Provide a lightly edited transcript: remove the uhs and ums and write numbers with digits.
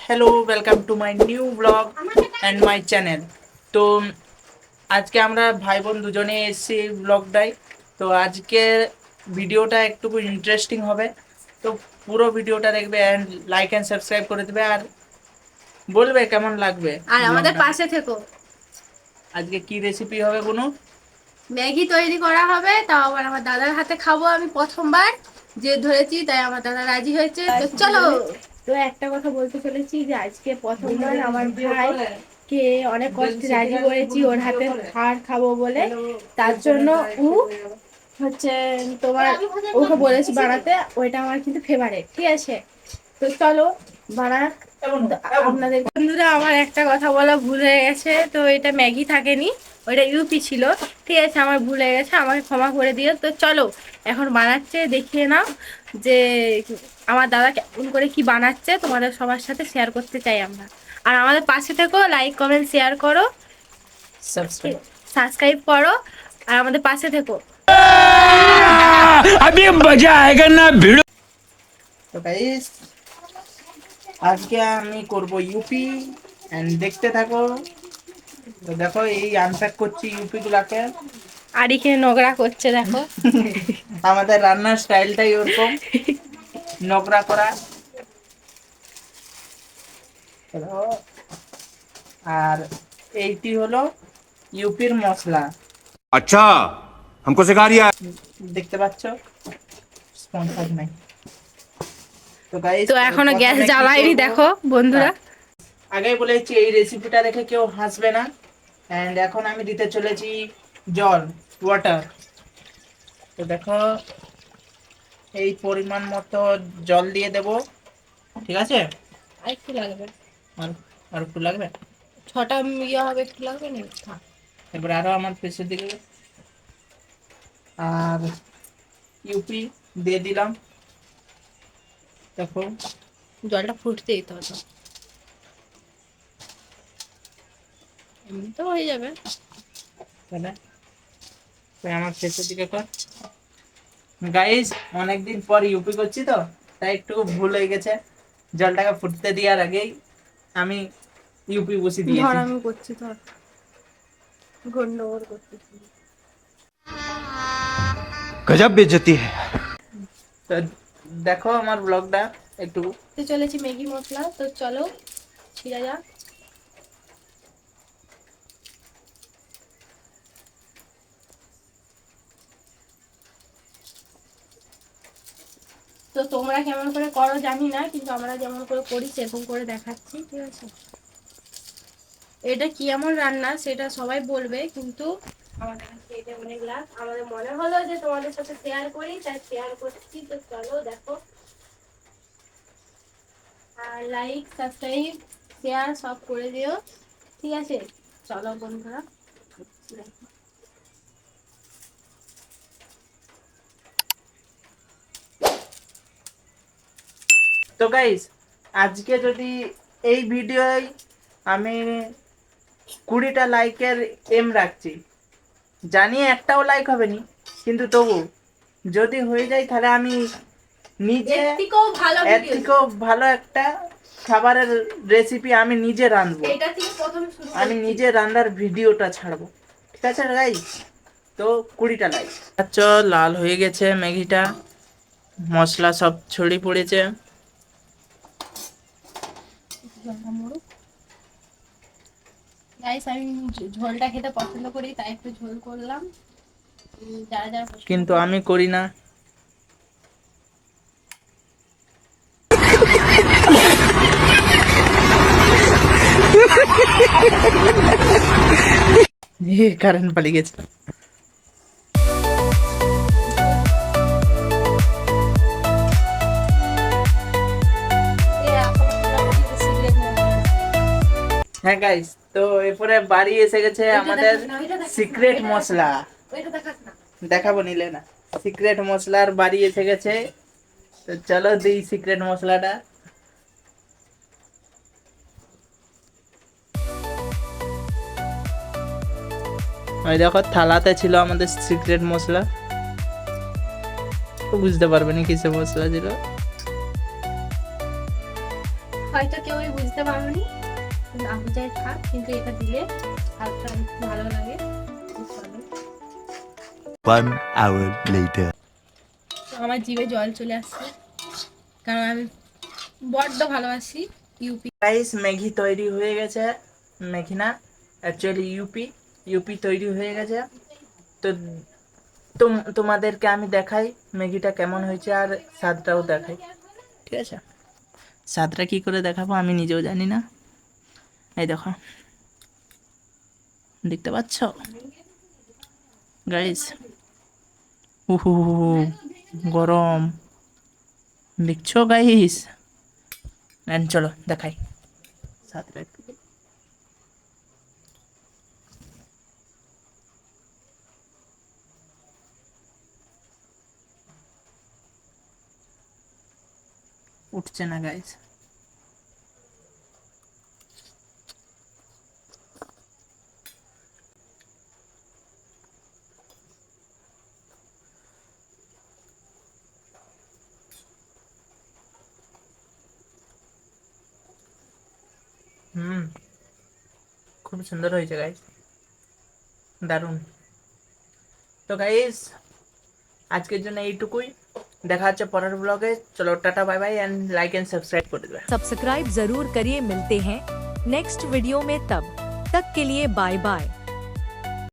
Hello, welcome to my new blog and my channel. তো আজকে আমরা ভাই বোন দুজনে এসেছি এই ব্লগটাই। তো আজকে ভিডিওটা একটু ইন্টারেস্টিং হবে, তো পুরো ভিডিওটা দেখবে অ্যান্ড লাইক অ্যান্ড সাবস্ক্রাইব করে দেবে আর বলবে কেমন লাগবে। আর আমাদের ব্লগটা পাশে থেকো। আজকে কি রেসিপি হবে বনু? ম্যাগি তৈরি করা হবে, তাও আবার আমার দাদার হাতে খাবো। আমি প্রথমবার যে ধরেছি, তাই আমার দাদা রাজি হয়েছে। তো চলো। তো একটা কথা বলতে চলেছি যে আজকে প্রথমবার আমার ভাই কে অনেক কষ্টে রাজি করেছি ওর হাতে খাবার খাবো বলে। তার জন্য ও হচ্ছে তোমার ওকে বলেছি বানাতে, ওইটা আমার কিন্তু ফেভারিট, ঠিক আছে? তো চলো বানাক। আপনাদের বন্ধুরা, আমার একটা কথা বলা ভুল হয়ে গেছে। তো এটা ম্যাগি থাকেনি, ওইটা ইউপি ছিল, ঠিক আছে? আমার ভুল হয়ে গেছে, আমাকে ক্ষমা করে দিও। তো চলো এখন বানাচ্ছে, দেখিয়ে নাও যে আমার দাদা কেমন করে কি বানাচ্ছে, তোমাদের সবার সাথে শেয়ার করতে চাই আমরা। আর আমাদের পাশে থেকো, লাইক কমেন্ট শেয়ার করো, সাবস্ক্রাইব। সাবস্ক্রাইব করো, আর আমাদের পাশে থেকো। अभी मजा आएगा ना भिड़ो। তো গাইস, আজকে আমি করব ইউপি এন্ড দেখতে থাকো। তো দেখো, এই আনপ্যাক করছি ইউপি গুলাকে। আরিকে নোংরা করছে দেখো। আমাদের রান্নার স্টাইলটাই ওরকম, নোংরা করা। দেখো, আর এইটি হলো ইউপির মশলা, अच्छा हमको सिखा रिया है। দেখতে পাচ্ছ, স্পন্সর নাই। তো গাইস, তো এখনো গ্যাস জ্বালাইনি দেখো বন্ধুরা। আগেই বলেছি এই রেসিপিটা দেখে কেউ হাসবে না। এন্ড এখন আমি দিতে চলেছি জল, ওয়াটার। তো দেখো, এই পরিমাণ মতো জল দিয়ে দেব, ঠিক আছে? আর একটু লাগবে, আর আর একটু লাগবে। ছটা ইয়ে হবে, একটু লাগবে না? এবার আরো আমার পেছনের দিকে, আর ইউপি দিয়ে দিলাম। দেখো, জলটা ফুটতে দিতে হবে, এমনি তো হয়ে যাবে। তাহলে তুই আমার শেষের দিকে কর। গাইস, অনেকদিন পর ইউপি করছি তো, তাই একটু ভুল হয়ে গেছে। জলটাকে ফুটতে দেওয়ার আগেই আমি ইউপি বসিয়ে ধর দিয়েছি। আমি করছি, ধর গন্ডগোল করতেছি। गजब बेइज्जती है। তো দেখো আমার ব্লগটা একটু। তো চলেছি ম্যাগি মশলা, তো চলো ছিঁড়া যাক। তো তোমরা কেমন করে করো জানি না, কিন্তু আমরা যেমন করে করি সেরকম করে দেখাচ্ছি, ঠিক আছে? এটা কি এমন রান্না সেটা সবাই বলবে, কিন্তু আমাদের কাছে এটা অনেক লাভ। আমাদের মনে হলো যে তোমাদের সাথে শেয়ার করি, তাই শেয়ার করছি। তো চলো দেখো, আর লাইক সাবস্ক্রাইব শেয়ার সব করে দিও, ঠিক আছে? চলো বন্ধুরা। তো গাইস, আজকে যদি এই ভিডিওয় আমি 20টা লাইকের এম রাখছি, জানি একটাও লাইক হবে নি, কিন্তু তবু যদি হয়ে যায় তাহলে আমি নিজে এর থেকেও ভালো এর ভিডিও, থেকেও ভালো একটা খাবারের রেসিপি আমি নিজে রাঁধবো। এটা থেকে প্রথমে শুরু আমি করছি। নিজে রান্নার ভিডিওটা ছাড়বো, ঠিক আছে গাইস? তো 20টা লাইক। আচ্ছা, লাল হয়ে গেছে ম্যাগিটা, মশলা সব ছড়িয়ে পড়েছে। গাইস, আমি ঝোলটা খেতে পছন্দ করি, তাই একটু ঝোল করলাম। যারা যারা পছন্দ কিন্তু করে। আমি করি না। কারেন্ট পালিয়ে গেছে। হ্যাঁ গাইস, তো এরপরে বাড়ি এসে গেছে আমাদের সিক্রেট মশলা। ওইটা দেখাস না। দেখাবো নিলে না, সিক্রেট মশলার বাড়ি এসে গেছে। তো চলো দিই সিক্রেট মশলাটা। ওই দেখো, থালাতে ছিল আমাদের সিক্রেট মশলা। তো বুঝতে পারবে না কিসের মশলা ছিল। হয়তো কেউই বুঝতে বুঝতে পারোনি, কিন্তু আমি চাই থাক, কিন্তু এটা দিলে হালকা একটু ভালো লাগে। চলো। 1 hour later. তো আমার জিভে জল চলে আসছে, কারণ আমি বড্ড ভালোবাসি ইউপি। গাইস ম্যাগি তৈরি হয়ে গেছে, ম্যাগি না অ্যাকচুয়ালি ইউপি তৈরি হয়ে গেছে। তো তোমাদেরকে আমি দেখাই ম্যাগিটা কেমন হয়েছে আর স্বাদটাও দেখাই, ঠিক আছে? স্বাদটা কি করে দেখাবো আমি নিজেও জানি না। এই দেখো, দেখতে পাচ্ছ গাইস? উহু, গরম, দেখছো গাইস? চলো দেখাই স্বাদটা একটু। উঠছে না গাইস। হুম, খুব সুন্দর হয়েছে গাইস, দারুণ। তো গাইস আজকের জন্য এইটুকুই, দেখা হচ্ছে পরের ব্লগে। চলো tata bye bye and like and subscribe করে দেবে। सब्सक्राइब जरूर करिए। मिलते हैं नेक्स्ट वीडियो में, तब तक के लिए बाय बाय।